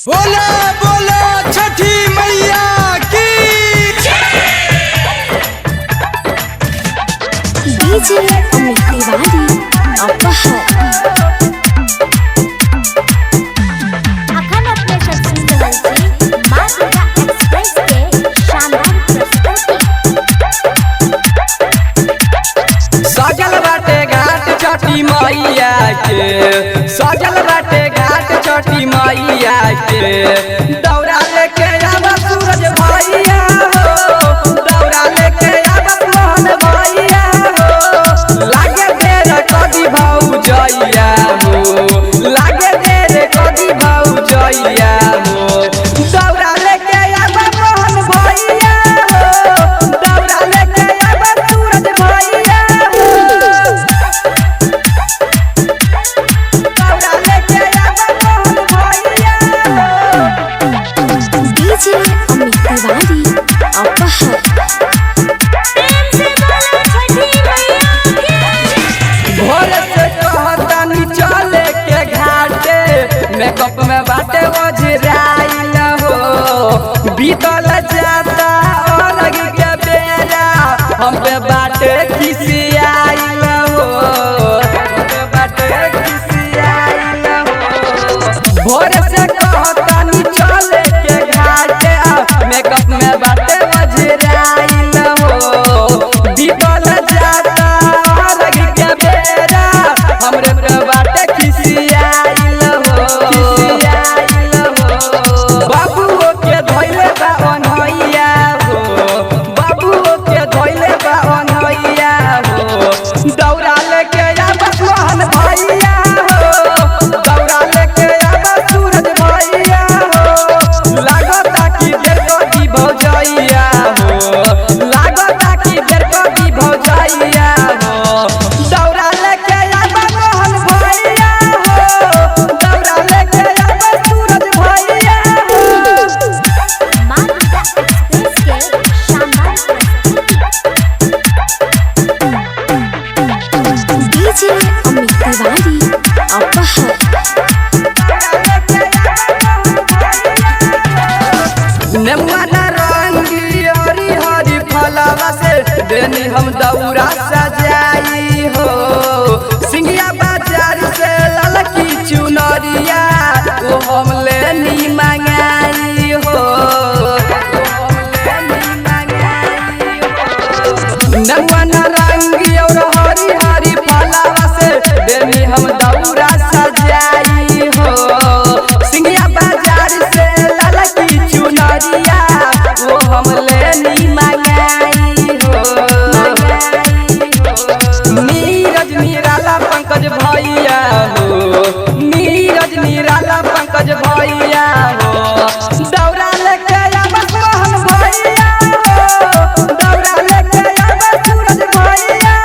बोला बोला छठी मैया की डीजे अमित तिवारी अपहर अखन अपने सब सुन रहल छी माँ दुर्गा एक्सप्रेस के शानदार प्रस्तुति। सजल बाटे घाट छठी मैया के, सजल बाटे घाट छठी मैया के। दौरा लेके आवा सूरज भैया हो, दौरा लेके आवा मोहन भैया हो। लागे देर कदी भौजैया हो, लागे देर कदी भौजैया हो। दौरा लेके आवा मोहन भैया हो, दौरा लेके आवा सूरज भैया हो। दौरा लेके आवा मोहन भैया हो। डीजे अमित तिवारी अपहर प्रेम से बोलो छठी मैया की। भोर से कहतानी चले के घाटे, मेकअप में बाटे ओझराइल हो। बीतल जाता अलग के बेरा, हम पे बाटे खिसियाइल हो, हम पे बाटे खिसियाइल हो। भोर से कहतानी चले के घाटे, मेकअप में बाटे ओझराइल हो। बीतल जाता अलग के बेरा, हमरे पे बाटे खिसियाइल हो, खिसियाइल हो। बाबुओ के धइले बा अनहैया हो, बाबुओ के धइले बा अनहैया हो। दौरा लेके आवा मोहन भैया हो, दौरा लेके आवा सूरज भैया हो। लागता कि देर कदी भौजैया हो, लागता कि देर कदी भौजैया हो। दौरा लेके आवा मोहन भैया हो, दौरा लेके आवा सूरज भैया हो। माँ दुर्गा एक्सप्रेस के शानदार प्रस्तुति। डीजे अमित तिवारी अपहर नेमुआ नारंगी हरी हरी फलवा से देनी हम दौरा सजाई हो। सिंगिया बाजार से ललकी चुनरिया वो हम लेनी मंगाई हो, वो हम लेनी मंगाई हो। नेमुआ नारंगी और हरी हरी फलवा से देनी हम दौरा सजाई हो। सिंगिया बाजार से ललकी चुनरिया वो हम लेनी मंगाई हो, नीरज निराला पंकज भैया हो, नीरज निराला पंकज भैया हो। दौरा लेके आवा मोहन भैया हो, दौरा लेके आवा सूरज भैया